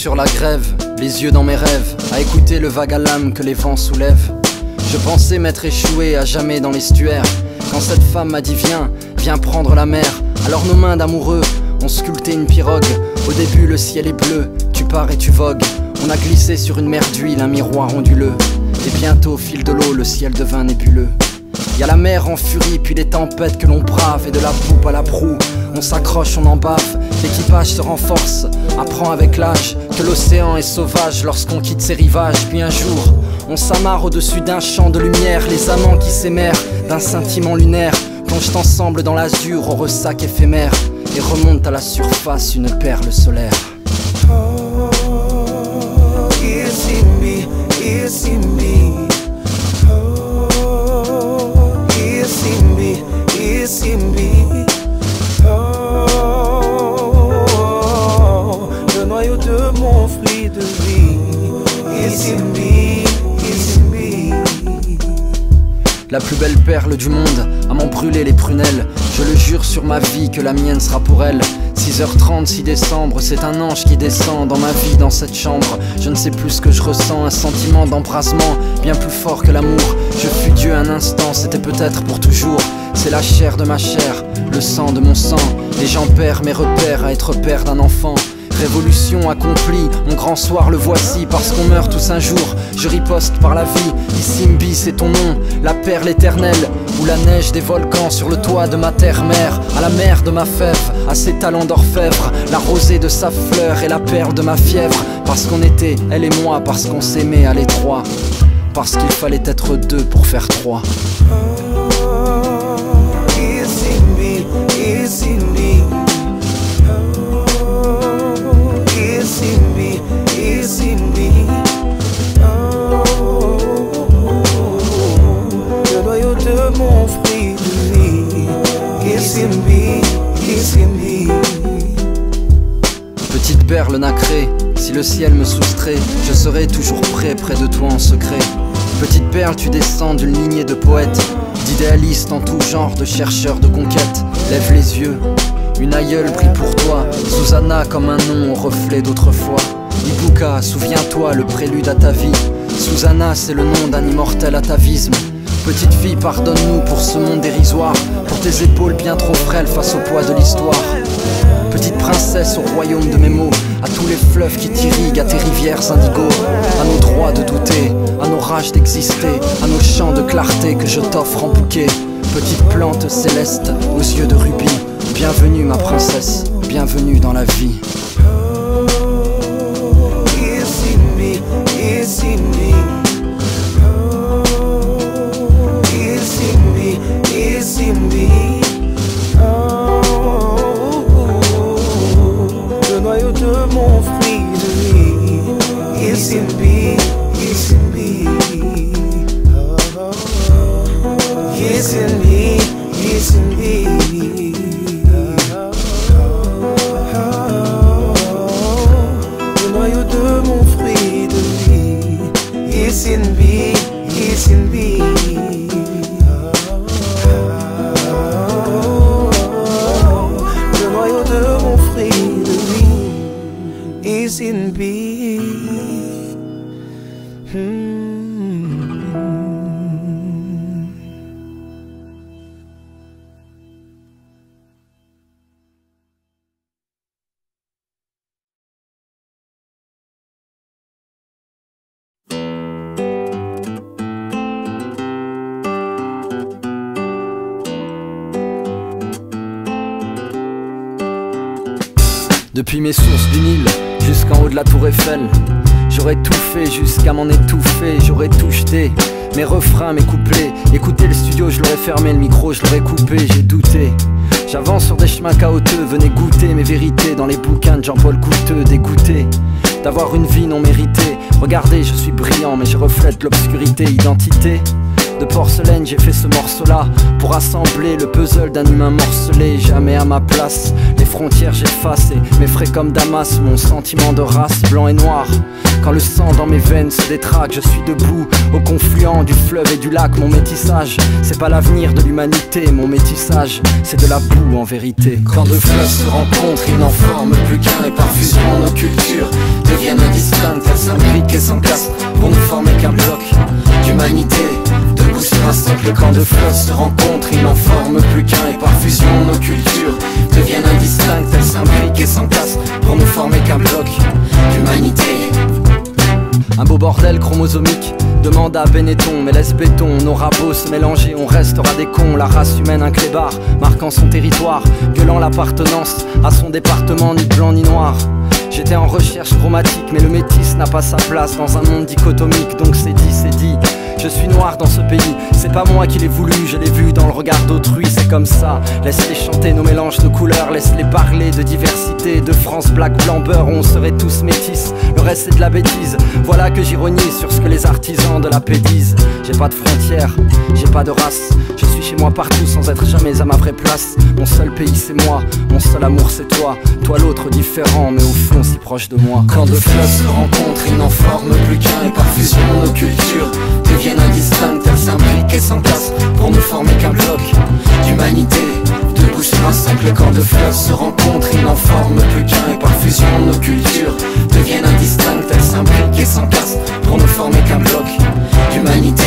sur la grève, les yeux dans mes rêves, à écouter le vague à l'âme que les vents soulèvent. Je pensais m'être échoué à jamais dans l'estuaire, quand cette femme m'a dit viens prendre la mer. Alors nos mains d'amoureux ont sculpté une pirogue. Au début le ciel est bleu, tu pars et tu vogues. On a glissé sur une mer d'huile, un miroir onduleux. Et bientôt au fil de l'eau, le ciel devint nébuleux. Y'a la mer en furie, puis les tempêtes que l'on brave. Et de la poupe à la proue, on s'accroche, on en bave. L'équipage se renforce, apprend avec l'âge que l'océan est sauvage lorsqu'on quitte ses rivages. Puis un jour, on s'amarre au-dessus d'un champ de lumière. Les amants qui s'émèrent d'un scintillement lunaire plongent ensemble dans l'azur au ressac éphémère et remontent à la surface une perle solaire. Oh, it's in me, it's in me. Oh, it's in me, it's in me. Oh, le noyau de mon fruit de vie. It's in me, it's in me. La plus belle perle du monde à m'en brûler les prunelles. Je le jure sur ma vie que la mienne sera pour elle. 6h30, 6 décembre, c'est un ange qui descend dans ma vie, dans cette chambre. Je ne sais plus ce que je ressens, un sentiment d'embrasement bien plus fort que l'amour. Je fus Dieu un instant, c'était peut-être pour toujours. C'est la chair de ma chair, le sang de mon sang. Et j'en perds mes repères à être père d'un enfant. Révolution accomplie, mon grand soir le voici. Parce qu'on meurt tous un jour, je riposte par la vie. Isimbi c'est ton nom, la perle éternelle. Ou la neige des volcans sur le toit de ma terre-mère. À la mer de ma fève, à ses talents d'orfèvre. La rosée de sa fleur et la perle de ma fièvre. Parce qu'on était, elle et moi, parce qu'on s'aimait à l'étroit. Parce qu'il fallait être deux pour faire trois. It's in me, it's in me. It's in me, it's in me. Oh, le noyau de mon fruit de vie. It's in me, it's in me. Petite perle nacrée, si le ciel me soustrait, je serai toujours près de toi en secret. Petite perle, tu descends d'une lignée de poètes, d'idéalistes en tout genre, de chercheurs de conquête. Lève les yeux, une aïeule brille pour toi. Susanna comme un nom au reflet d'autrefois. Ibuka, souviens-toi, le prélude à ta vie. Susanna, c'est le nom d'un immortel atavisme. Petite fille, pardonne-nous pour ce monde dérisoire, pour tes épaules bien trop frêles face au poids de l'histoire. Petite princesse au royaume de mes mots, à tous les fleuves qui t'irriguent, à tes rivières indigo, à nos droits de douter, à nos rages d'exister, à nos champs de clarté que je t'offre en bouquet. Petite plante céleste aux yeux de rubis, bienvenue ma princesse, bienvenue dans la vie. It's in me, it's in me. It's in me, it's in me. Le noyau de mon fruit de vie. It's in me, it's in me. It's in me, it's in me. Le noyau de mon fruit de vie. It's in me, it's in me. Le noyau de mon fruit de vie. It's in me. Depuis mes sources du Nil jusqu'en haut de la tour Eiffel, j'aurais tout fait jusqu'à m'en étouffer. J'aurais tout jeté, mes refrains, mes couplets. Écoutez le studio, je l'aurais fermé, le micro, je l'aurais coupé. J'ai douté, j'avance sur des chemins chaotiques. Venez goûter mes vérités dans les bouquins de Jean-Paul Couteux. Dégoûté d'avoir une vie non méritée. Regardez, je suis brillant mais je reflète l'obscurité. Identité de porcelaine, j'ai fait ce morceau-là pour assembler le puzzle d'un humain morcelé. Jamais à ma place, les frontières j'efface et m'effraie comme Damas mon sentiment de race blanc et noir. Quand le sang dans mes veines se détraque, je suis debout au confluent du fleuve et du lac. Mon métissage, c'est pas l'avenir de l'humanité. Mon métissage, c'est de la boue en vérité. Quand deux fleuves se rencontrent, ils n'en forment plus qu'un. Et par fusion, nos cultures deviennent deviennent indistinctes. Elles s'imbriquent et s'encastrent pour ne former qu'un bloc d'humanité. Debout sur un socle, quand deux fleuves se rencontrent, ils n'en forment plus qu'un. Et par fusion, nos cultures deviennent indistinctes. Elles s'imbriquent et s'encastrent pour ne former qu'un bloc d'humanité. Un beau bordel chromosomique demande à Benetton, mais laisse béton, nos rabots se mélanger, on restera des cons. La race humaine un clébard, marquant son territoire, gueulant l'appartenance à son département, ni blanc ni noir. J'étais en recherche chromatique, mais le métis n'a pas sa place dans un monde dichotomique. Donc c'est dit, c'est dit, je suis noir dans ce pays. C'est pas moi qui l'ai voulu, je l'ai vu dans le regard d'autrui. C'est comme ça, laisse-les chanter nos mélanges de couleurs, laisse-les parler de diversité, de France, black, blanc, beurre. On serait tous métis, le reste c'est de la bêtise. Voilà que j'ironise sur ce que les artisans de la paix disent. J'ai pas de frontières, j'ai pas de race. Je suis chez moi partout sans être jamais à ma vraie place. Mon seul pays c'est moi, mon seul amour c'est toi. Toi l'autre différent mais au fond si proche de moi. Quand deux fleuves se rencontrent, ils n'en forment plus qu'un. Et par fusion nos cultures deviennent indistinctes. Elles s'imbriquent et s'encastrent pour ne former qu'un bloc d'humanité. Debout sur un socle, quand deux fleuves se rencontrent, ils n'en forment plus qu'un. Et par fusion nos cultures deviennent indistinctes. Elles s'imbriquent et s'encastrent pour ne former qu'un bloc d'humanité.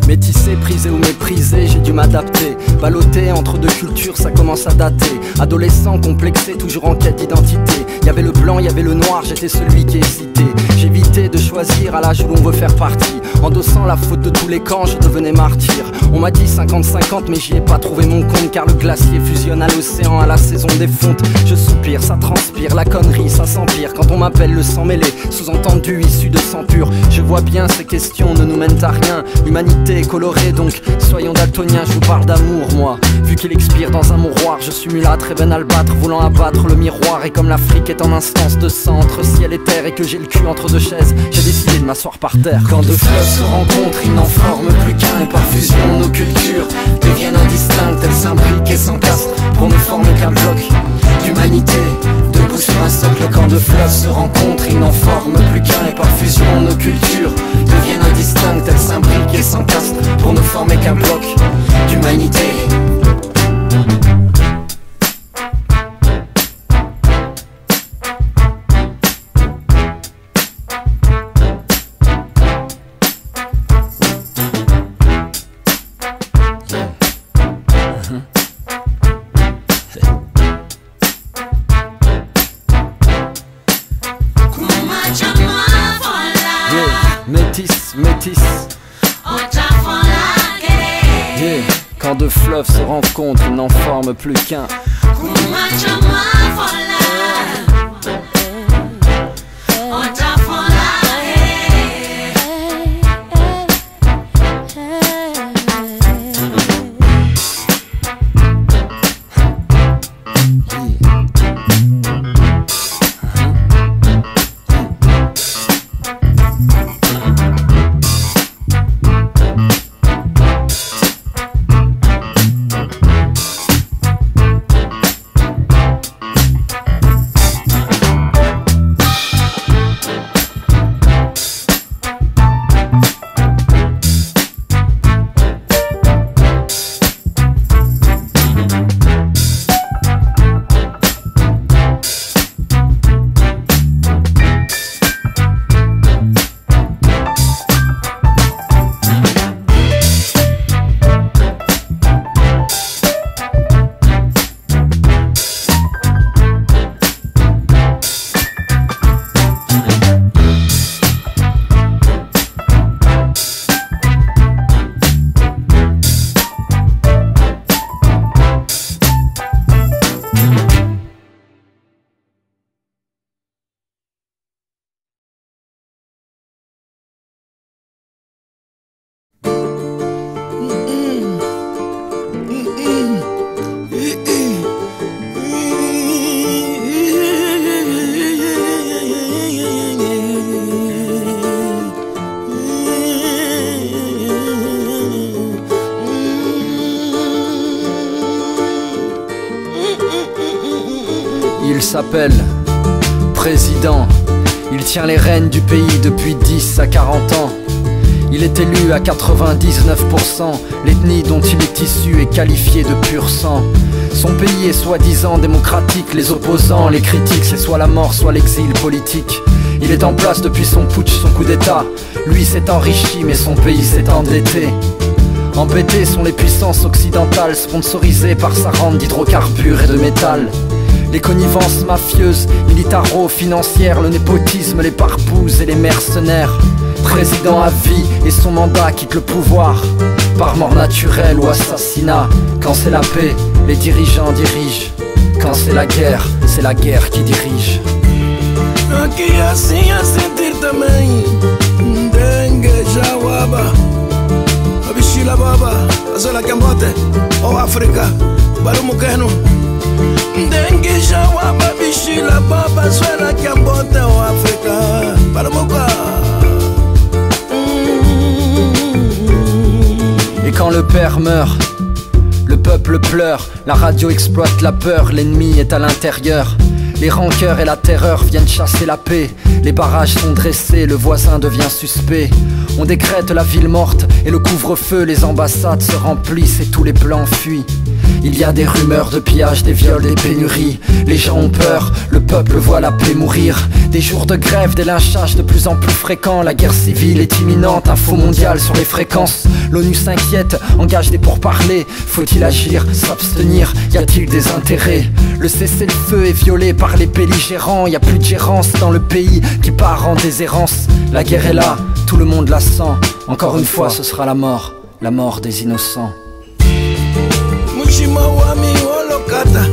Métissé, prisé ou méprisé, j'ai dû m'adapter. Ballotté entre deux cultures, ça commence à dater. Adolescent complexé, toujours en quête d'identité. Y'avait le blanc, y'avait le noir, j'étais celui qui hésitait. J'évitais de choisir à l'âge où l'on veut faire partie. Endossant la faute de tous les camps, je devenais martyr. On m'a dit 50-50 mais j'y ai pas trouvé mon compte. Car le glacier fusionne à l'océan à la saison des fontes. Je soupire, ça transpire, la connerie ça s'empire. Quand on m'appelle le sang mêlé, sous-entendu issu de sang pur. Je vois bien ces questions ne nous mènent à rien. L'humanité est colorée donc soyons daltoniens. Je vous parle d'amour moi, vu qu'il expire dans un mouroir. Je suis mulâtre et ben albâtre, voulant abattre le miroir. Et comme l'Afrique est en instance de sang entre ciel et terre, et que j'ai le cul entre deux chaises, j'ai décidé de m'asseoir par terre. Quand deux fleuves se rencontrent, ils n'en forment plus qu'un. Et par fusion nos cultures deviennent indistinctes. Elles s'imbriquent et s'encastrent pour ne former qu'un bloc d'humanité. Debout sur un socle, quand deux fleuves se rencontrent, ils n'en forment plus qu'un. Et par fusion nos cultures deviennent indistinctes. Elles s'imbriquent et s'encastrent pour ne former qu'un bloc d'humanité. Métis, métis. Yeah. Quand deux fleuves se rencontrent, ils n'en forment plus qu'un. Il s'appelle président. Il tient les rênes du pays depuis 10 à 40 ans. Il est élu à 99%, l'ethnie dont il est issu est qualifiée de pur sang. Son pays est soi-disant démocratique, les opposants, les critiques, c'est soit la mort, soit l'exil politique. Il est en place depuis son putsch, son coup d'état. Lui s'est enrichi mais son pays s'est endetté. Embêtées sont les puissances occidentales, sponsorisées par sa rente d'hydrocarbures et de métal. Les connivences mafieuses, militaro-financières, le népotisme, les barbouzes et les mercenaires. Président à vie et son mandat quitte le pouvoir par mort naturelle ou assassinat. Quand c'est la paix, les dirigeants dirigent. Quand c'est la guerre qui dirige. Aqui assim a sentir também dengue, jawaba, a bichila baba, a zola cambote, o África, barumukeno. Dengue, jawaba, bichila baba, a zola cambote, o África, barumuka. Et quand le père meurt, le peuple pleure, la radio exploite la peur, l'ennemi est à l'intérieur. Les rancœurs et la terreur viennent chasser la paix. Les barrages sont dressés, le voisin devient suspect. On décrète la ville morte et le couvre-feu. Les ambassades se remplissent et tous les plans fuient. Il y a des rumeurs de pillage, des viols, des pénuries. Les gens ont peur, le peuple voit la paix mourir. Des jours de grève, des lynchages de plus en plus fréquents. La guerre civile est imminente, info mondiale sur les fréquences. L'ONU s'inquiète, engage des pourparlers. Faut-il agir, s'abstenir, y a-t-il des intérêts? Le cessez-le-feu est violé par les belligérants. Y a plus de gérance dans le pays qui part en déshérence. La guerre est là, tout le monde la sent. Encore une fois ce sera la mort des innocents. Mushima wami olokata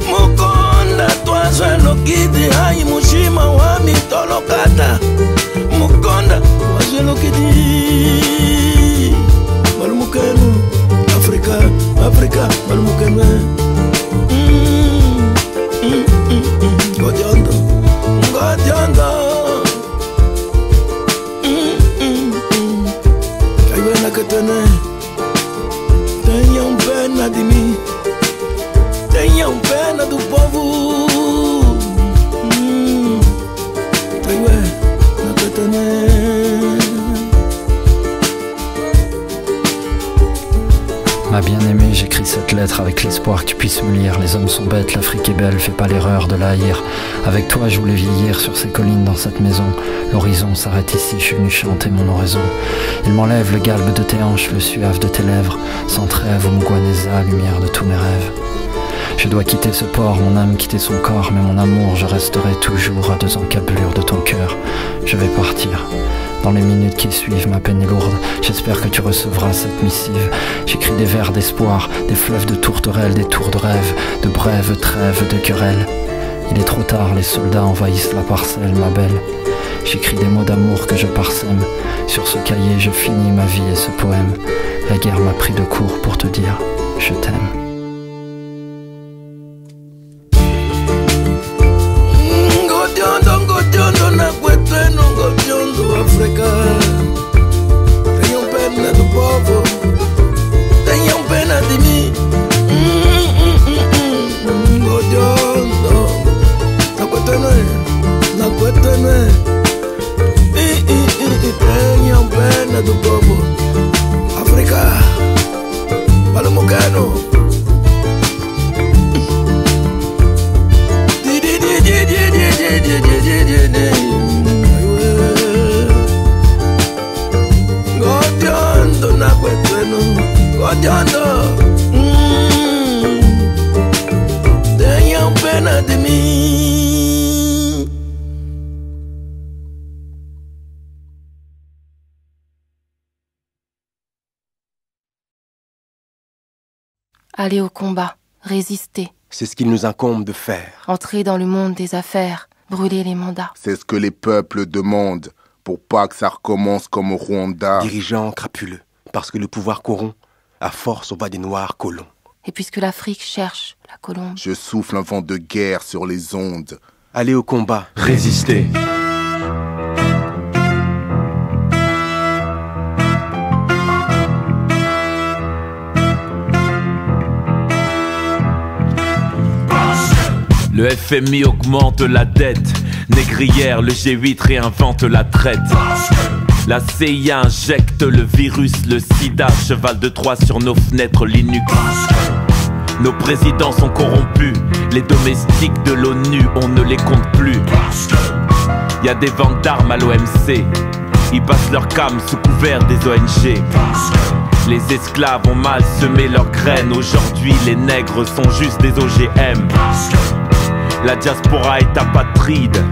Mukonda twazwe lokidi Hai mushima wami tolokata Mukonda twazwe lokidi Balumukenu Afrika, Afrika balumukenu Godiondo, Godiondo Kaiwena ketene Tenham pena de mim, tenham pena do povo. Ma bien-aimée, j'écris cette lettre avec l'espoir que tu puisses me lire. Les hommes sont bêtes, l'Afrique est belle, fais pas l'erreur de la haïr. Avec toi, je voulais vieillir sur ces collines dans cette maison. L'horizon s'arrête ici, je suis venu chanter mon oraison. Il m'enlève le galbe de tes hanches, le suave de tes lèvres. Sans trêve, au Mugwaneza, lumière de tous mes rêves. Je dois quitter ce port, mon âme quitter son corps. Mais mon amour, je resterai toujours à 2 encablures de ton cœur. Je vais partir. Dans les minutes qui suivent, ma peine est lourde. J'espère que tu recevras cette missive. J'écris des vers d'espoir, des fleuves de tourterelles, des tours de rêve, de brèves trêves de querelles. Il est trop tard, les soldats envahissent la parcelle, ma belle. J'écris des mots d'amour que je parsème. Sur ce cahier, je finis ma vie et ce poème. La guerre m'a pris de court pour te dire, je t'aime. África, tenham pena do povo, tenham pena de mim. Godiondo, na cuetene, tenham pena do povo. África, Balumukeno. Tenham pena de mim. Aller au combat, résister. C'est ce qu'il nous incombe de faire. Entrer dans le monde des affaires, brûler les mandats. C'est ce que les peuples demandent pour pas que ça recommence comme au Rwanda. Dirigeants crapuleux, parce que le pouvoir corrompt. À force, on va des noirs colons. Et puisque l'Afrique cherche la colombe. Je souffle un vent de guerre sur les ondes. Aller au combat, résister. Le FMI augmente la dette. Négrière, le G8 réinvente la traite. La CIA injecte le virus, le sida, cheval de Troie sur nos fenêtres, Linux. Nos présidents sont corrompus, les domestiques de l'ONU, on ne les compte plus. Y a des ventes d'armes à l'OMC, ils passent leur cam sous couvert des ONG. Les esclaves ont mal semé leurs graines, aujourd'hui les nègres sont juste des OGM. La diaspora est apatride,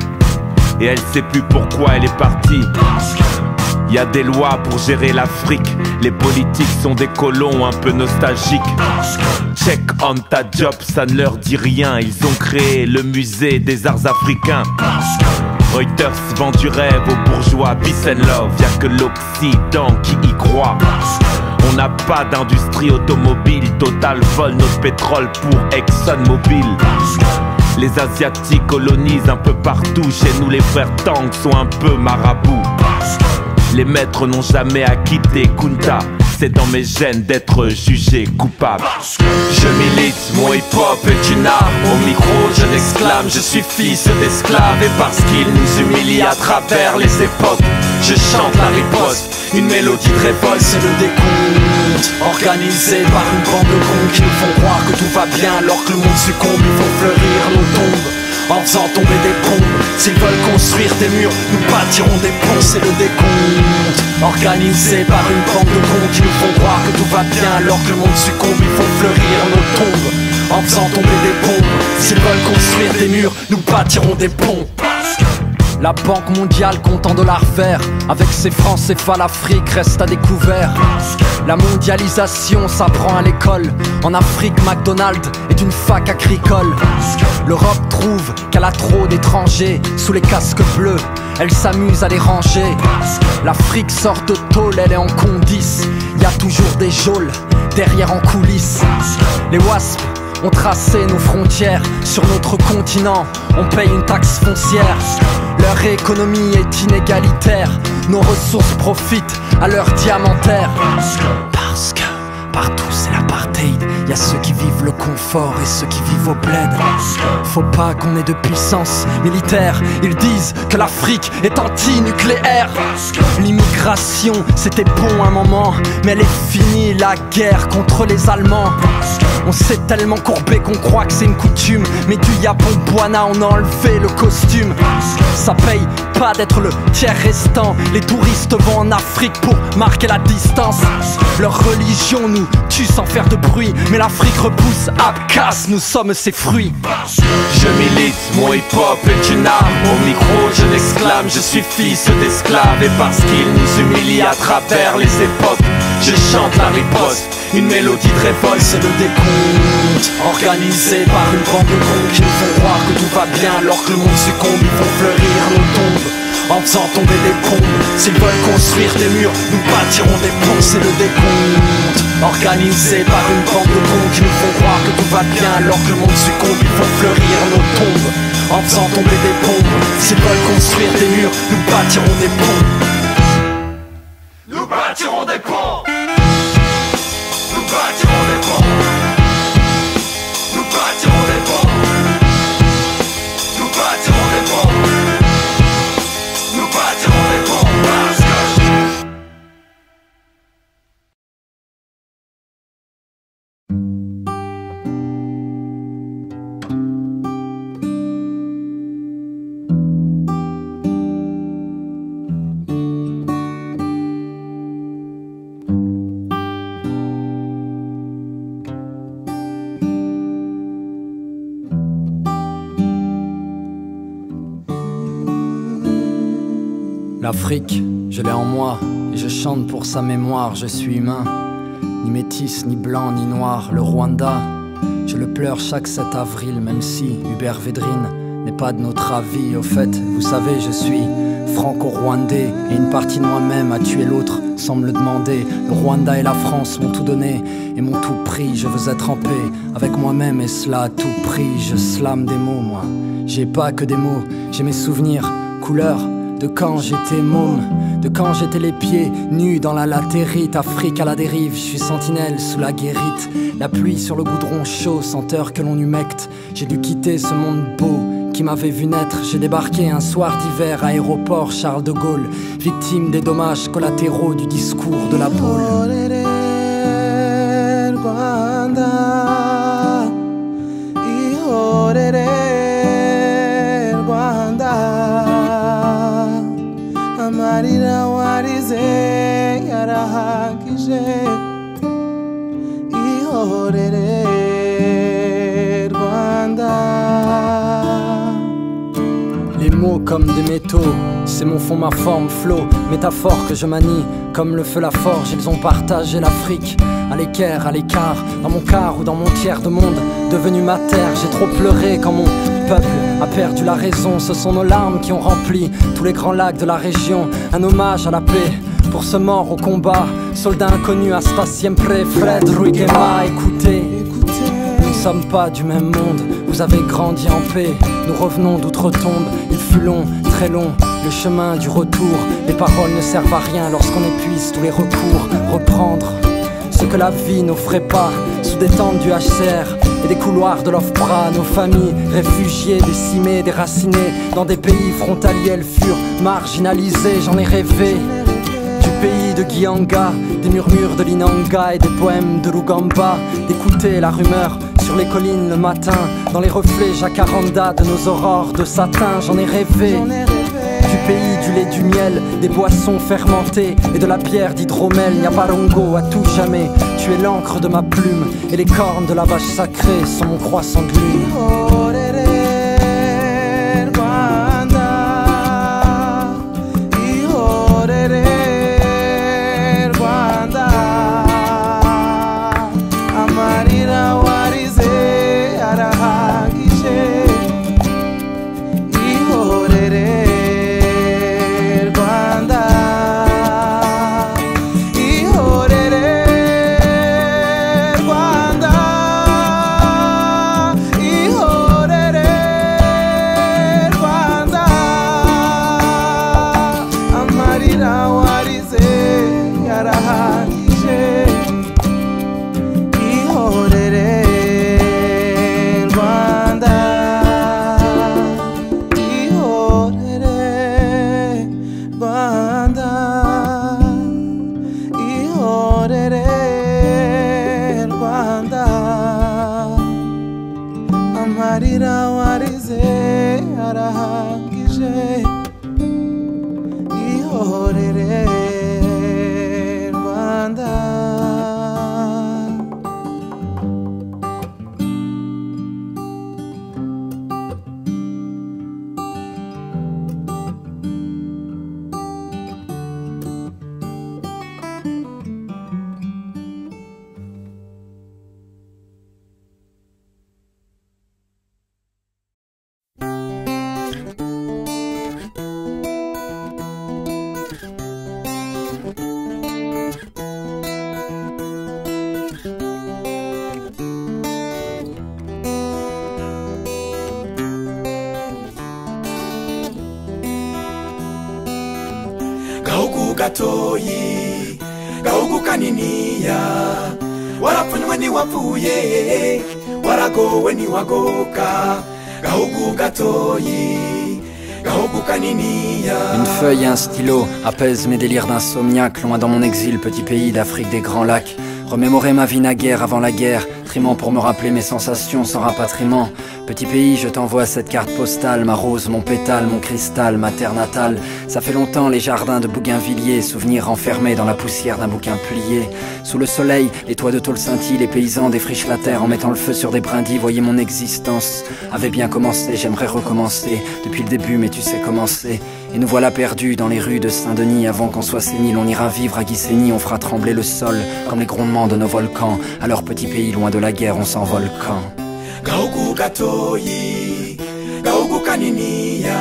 et elle sait plus pourquoi elle est partie. Y a des lois pour gérer l'Afrique, les politiques sont des colons un peu nostalgiques. Check on ta job, ça ne leur dit rien, ils ont créé le musée des arts africains. Reuters vend du rêve aux bourgeois, peace and love, y'a que l'Occident qui y croit. On n'a pas d'industrie automobile, Total vole notre pétrole pour ExxonMobil. Les Asiatiques colonisent un peu partout, chez nous les frères Tang sont un peu marabouts. Les maîtres n'ont jamais acquitté Kunta, c'est dans mes gènes d'être jugé coupable. Je milite, mon hip-hop est une arme. Au micro je l'exclame, je suis fils d'esclave. Et parce qu'il nous humilie à travers les époques, je chante la riposte, une mélodie de révolte. C'est le décompte, organisé par une bande de cons qui nous font croire que tout va bien alors que le monde succombe. Ils font fleurir nos tombes en faisant tomber des bombes. S'ils veulent construire des murs, nous bâtirons des ponts. C'est le décompte, organisé par une bande de cons qui nous font croire que tout va bien alors que le monde succombe. Ils font fleurir nos tombes en faisant tomber des bombes. S'ils veulent construire des murs, nous bâtirons des ponts. La Banque mondiale compte en dollars verts. Avec ses francs CFA, l'Afrique reste à découvert. La mondialisation s'apprend à l'école. En Afrique, McDonald's est une fac agricole. L'Europe trouve qu'elle a trop d'étrangers sous les casques bleus. Elle s'amuse à les ranger. L'Afrique sort de tôle, elle est en condice. Y a toujours des geôles derrière en coulisses. Les wasps ont tracé nos frontières. Sur notre continent, on paye une taxe foncière. Leur économie est inégalitaire. Nos ressources profitent à leur diamantaire. Parce que partout c'est l'apartheid. Y'a ceux qui vivent le confort et ceux qui vivent au bled. Faut pas qu'on ait de puissance militaire. Ils disent que l'Afrique est anti-nucléaire. L'immigration c'était bon un moment, mais elle est finie la guerre contre les Allemands. On s'est tellement courbé qu'on croit que c'est une coutume, mais du Yapon-Boana on a enlevé le costume. Ça paye pas d'être le tiers restant. Les touristes vont en Afrique pour marquer la distance. Leur religion nous tue sans faire de bruit, mais l'Afrique repousse Abkhaz, nous sommes ses fruits. Je milite, mon hip-hop est une arme. Au micro je l'exclame, je suis fils d'esclave. Et parce qu'il nous humilie à travers les époques, je chante la riposte, une mélodie de révolte. C'est le décompte, organisé par une bande de cons qui nous font croire que tout va bien alors que le monde succombe. Ils font fleurir nos tombes en faisant tomber des bombes. S'ils veulent construire des murs, nous bâtirons des ponts. C'est le décompte, organisé par une bande de cons qui nous font croire que tout va bien alors que le monde succombe. Ils font fleurir nos tombes en faisant tomber des bombes. S'ils veulent construire des murs, nous bâtirons des ponts. Nous bâtirons des ponts. Nous bâtirons des ponts. Nous bâtirons des ponts. Nous bâtirons des ponts. Nous bâtirons des ponts parce que... L'Afrique, je l'ai en moi, et je chante pour sa mémoire, je suis humain. Ni métis, ni blanc, ni noir, le Rwanda, je le pleure chaque 7 avril, même si Hubert Védrine n'est pas de notre avis. Au fait, vous savez, je suis franco-rwandais, et une partie de moi-même a tué l'autre sans me le demander. Le Rwanda et la France m'ont tout donné et m'ont tout pris, je veux être en paix avec moi-même et cela à tout prix. Je slame des mots, moi, j'ai pas que des mots, j'ai mes souvenirs, couleurs, de quand j'étais môme, de quand j'étais les pieds nus dans la latérite. Afrique à la dérive, je suis sentinelle sous la guérite. La pluie sur le goudron chaud, senteur que l'on humecte. J'ai dû quitter ce monde beau qui m'avait vu naître. J'ai débarqué un soir d'hiver, aéroport Charles de Gaulle, victime des dommages collatéraux du discours de la boule. Amarira warize yarahagije ihorere Rwanda. Les mots comme des métaux, c'est mon fond, ma forme, flot, métaphore que je manie comme le feu, la forge. Ils ont partagé l'Afrique à l'équerre, à l'écart, dans mon quart ou dans mon tiers de monde devenu ma terre. J'ai trop pleuré quand mon peuple a perdu la raison. Ce sont nos larmes qui ont rempli tous les grands lacs de la région. Un hommage à la paix pour ce mort au combat, soldat inconnu, hasta siempre, Fred Rwigema. Écoutez, nous ne sommes pas du même monde. Vous avez grandi en paix, nous revenons d'outre-tombe. Il fut long, très long, le chemin du retour. Les paroles ne servent à rien lorsqu'on épuise tous les recours. Reprendre ce que la vie n'offrait pas, sous des tentes du HCR et des couloirs de l'OFPRA. Nos familles réfugiées, décimées, déracinées dans des pays frontaliers, elles furent marginalisées. J'en ai rêvé du pays de Guyanga, des murmures de l'Inanga et des poèmes de Lugamba, d'écouter la rumeur sur les collines le matin, dans les reflets jacaranda de nos aurores de satin. J'en ai rêvé du pays du lait, du miel, des boissons fermentées et de la bière d'hydromel. Nyabarongo à tout jamais, tu es l'encre de ma plume et les cornes de la vache sacrée sont mon croissant de lune. Amarira warize arahagije ihorere Rwanda. Gahugu gatoyi, gahugu kaniniya, warapfunywe ntiwapfuye, waragowe ntiwagoka. Gahugu gatoyi, gahugu kaniniya. Une feuille et un stylo apaisent mes délires d'insomniaque. Loin dans mon exil, petit pays d'Afrique des grands lacs. Remémorer ma vie naguère avant la guerre, trimant pour me rappeler mes sensations sans rapatriement. Petit pays, je t'envoie cette carte postale, ma rose, mon pétale, mon cristal, ma terre natale. Ça fait longtemps les jardins de Bougainvilliers, souvenirs enfermés dans la poussière d'un bouquin plié. Sous le soleil, les toits de tôle scintillent, les paysans défrichent la terre en mettant le feu sur des brindilles. Voyez, mon existence avait bien commencé, j'aimerais recommencer depuis le début, mais tu sais comment c'est. Et nous voilà perdus dans les rues de Saint-Denis. Avant qu'on soit sénile, on ira vivre à Guissény. On fera trembler le sol comme les grondements de nos volcans. À leur petit pays, loin de la guerre, on s'envole quand Gahugu gatoyi, gahugu kaniniya,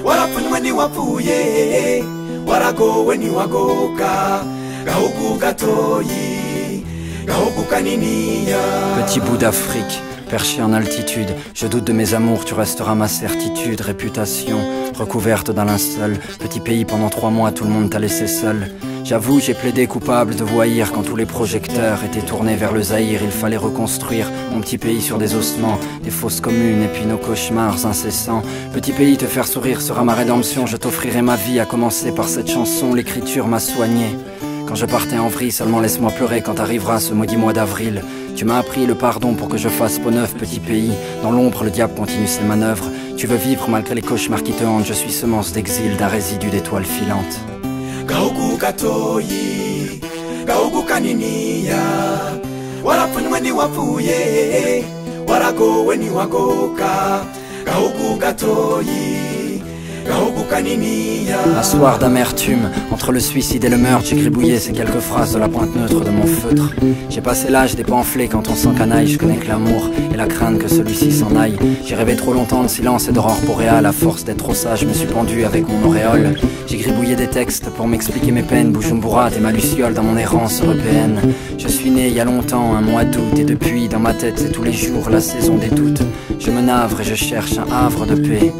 warapfunywe ntiwapfuye, waragowe ntiwagoka. Gahugu gatoyi, gahugu kaniniya. Petit bout d'Afrique, perché en altitude. Je doute de mes amours, tu resteras ma certitude. Réputation recouverte d'un linceul. Petit pays pendant 3 mois, tout le monde t'a laissé seul. J'avoue, j'ai plaidé coupable de voyir quand tous les projecteurs étaient tournés vers le Zaïre. Il fallait reconstruire mon petit pays sur des ossements, des fosses communes et puis nos cauchemars incessants. Petit pays, te faire sourire sera ma rédemption. Je t'offrirai ma vie, à commencer par cette chanson. L'écriture m'a soigné quand je partais en vrille, seulement laisse-moi pleurer quand arrivera ce maudit mois d'avril. Tu m'as appris le pardon pour que je fasse peau neuve, petit pays. Dans l'ombre, le diable continue ses manœuvres. Tu veux vivre malgré les cauchemars qui te hantent. Je suis semence d'exil, d'un résidu d'étoiles filantes. Kaugu katoyi, kaugu kaniniya, warapuni weni wapuye, warago weni wagoka, kaugu katoyi, kaugu kaniniya. Un soir d'amertume, entre le suicide et le meurtre, j'ai gribouillé ces quelques phrases de la pointe neutre de mon feutre. J'ai passé l'âge des pamphlets quand on s'encanaille. Je connais que l'amour et la crainte que celui-ci s'en aille. J'ai rêvé trop longtemps de silence et d'aurore boréale. À force d'être trop sage, je me suis pendu avec mon auréole. J'ai gribouillé des textes pour m'expliquer mes peines. Bujumbura, t'es ma luciole dans mon errance européenne. Je suis né il y a longtemps, un mois d'août. Et depuis, dans ma tête, c'est tous les jours la saison des doutes. Je me navre et je cherche un havre de paix.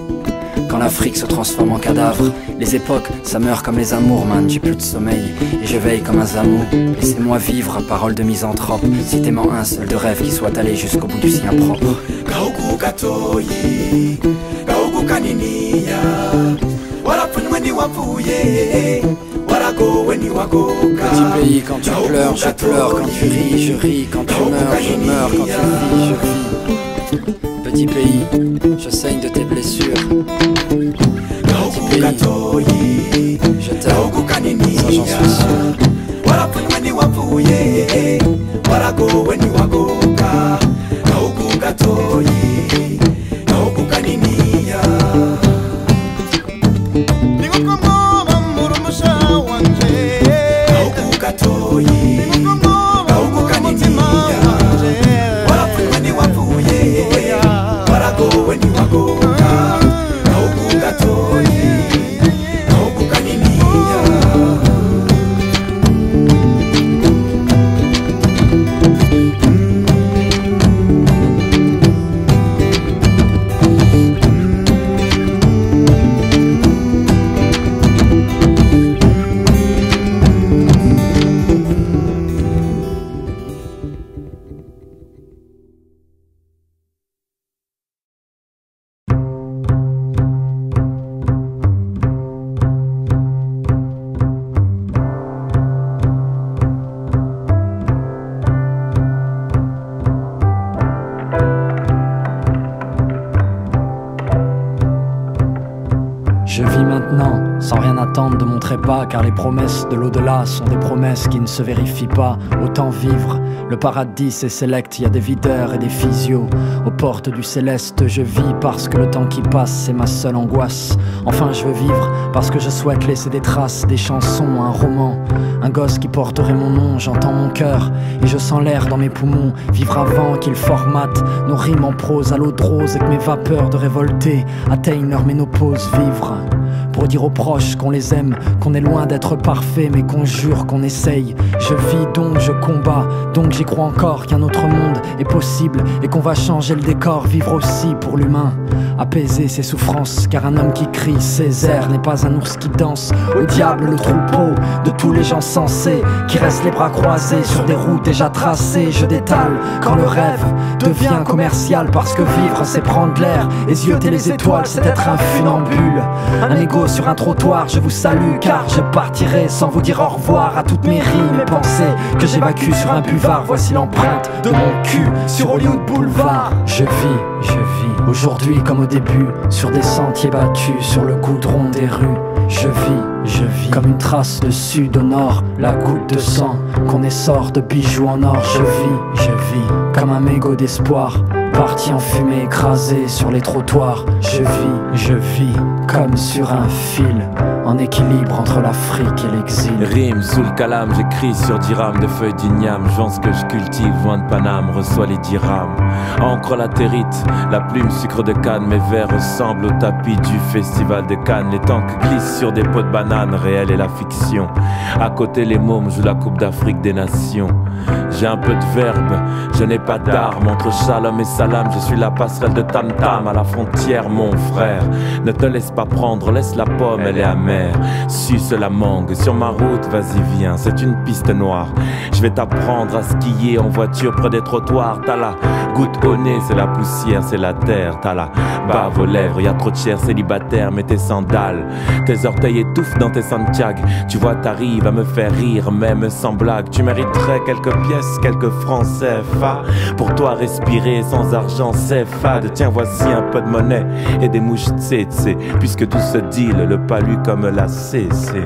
Quand l'Afrique se transforme en cadavre, les époques, ça meurt comme les amours, man. J'ai plus de sommeil et je veille comme un zamou. Laissez-moi vivre, parole de misanthrope. Citez-moi un seul de rêve qui soit allé jusqu'au bout du sien propre. Kaugu katoyi, kaugu kaniniya, warapuni weni wapuye, warago weni wagoka. Petit pays, quand tu pleures, je pleure. Quand tu ris, je ris. Quand tu meurs, je meurs. Quand tu vis, je vis. Petit pays, je saigne de tes blessures. Petit pays, je t'aime, ça j'en suis sûr. Warapuni weni wapuye, warago weni wagoka, kaugu katoyi, kaugu kaniniya. Kaugu katoyi, kaugu kaniniya. Warapuni weni wapuye, warago weni wagoka, kaugu katoyi, kaugu kaniniya. Je vis maintenant, sans rien attendre de mon trépas, car les promesses de l'au-delà sont des promesses qui ne se vérifient pas. Autant vivre, le paradis c'est sélect, y a des videurs et des physios. Aux portes du céleste, je vis parce que le temps qui passe c'est ma seule angoisse. Enfin je veux vivre parce que je souhaite laisser des traces, des chansons, un roman. Un gosse qui porterait mon nom, j'entends mon cœur et je sens l'air dans mes poumons. Vivre avant qu'il formate nos rimes en prose à l'eau de rose et que mes vapeurs de révoltés atteignent leur ménopause. Vivre pour dire aux proches qu'on les aime, qu'on est loin d'être parfait mais qu'on jure qu'on essaye. Je vis donc je combats, donc j'y crois encore qu'un autre monde est possible et qu'on va changer le décor, vivre aussi pour l'humain, apaiser ses souffrances, car un homme qui crie Césaire n'est pas un ours qui danse. Au diable le troupeau de tous les gens sensés qui restent les bras croisés sur des routes déjà tracées. Je détale quand le rêve devient commercial, parce que vivre c'est prendre l'air et zioter les étoiles, c'est être un funambule. Un égo sur un trottoir, je vous salue car je partirai sans vous dire au revoir à toutes mes rimes et pensées que j'évacue sur un buvard. Voici l'empreinte de mon cul sur Hollywood Boulevard. Je vis aujourd'hui comme au début, sur des sentiers battus, sur le goudron des rues. Je vis comme une trace de sud au nord, la goutte de sang qu'on essore de bijoux en or. Je vis comme un mégot d'espoir, parti en fumée écrasé sur les trottoirs. Je vis comme sur un fil, en équilibre entre l'Afrique et l'exil. Rime sous le calame, j'écris sur 10 rames de feuilles d'igname. J'vends que je cultive, loin de Paname, reçois les dirhams. Encre latérite, la plume sucre de canne. Mes vers ressemblent au tapis du festival de Cannes. Les tanks glissent sur des pots de bananes, réel et la fiction. À côté les mômes jouent la Coupe d'Afrique des Nations. J'ai un peu de verbe, je n'ai pas d'armes. Entre Shalom et Salam, je suis la passerelle de Tam Tam à la frontière, mon frère. Ne te laisse pas prendre, laisse la pomme, elle est amère. Suce la mangue, sur ma route, vas-y viens, c'est une piste noire. Je vais t'apprendre à skier en voiture près des trottoirs. T'as la goutte au nez, c'est la poussière, c'est la terre. T'as la bave aux lèvres, y'a trop de chair célibataire, mets tes sandales. Tes orteils étouffent dans tes Santiago. Tu vois, t'arrives à me faire rire, même sans blague. Tu mériterais quelques pièces, quelques francs CFA. Pour toi respirer sans argent c'est fade. Tiens, voici un peu de monnaie et des mouches tsetse, puisque tout se deal, le palu comme la CC.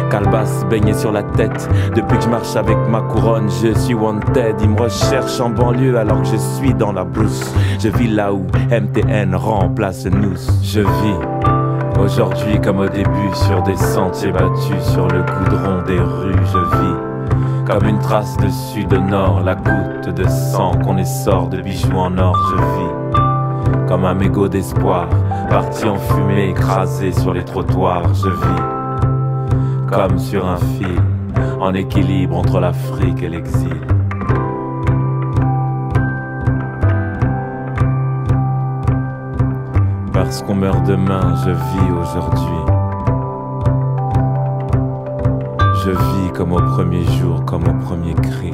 Calebasse baignée sur la tête. Depuis que je marche avec ma couronne, je suis wanted. Ils me recherchent en banlieue alors que je suis dans la brousse. Je vis là où MTN remplace nous. Je vis aujourd'hui comme au début sur des sentiers battus, sur le goudron des rues. Je vis comme une trace de sud au nord, la goutte de sang qu'on essore de bijoux en or. Je vis comme un mégot d'espoir, parti en fumée, écrasé sur les trottoirs. Je vis comme sur un fil, en équilibre entre l'Afrique et l'exil. Parce qu'on meurt demain, je vis aujourd'hui. Je vis comme au premier jour, comme au premier cri.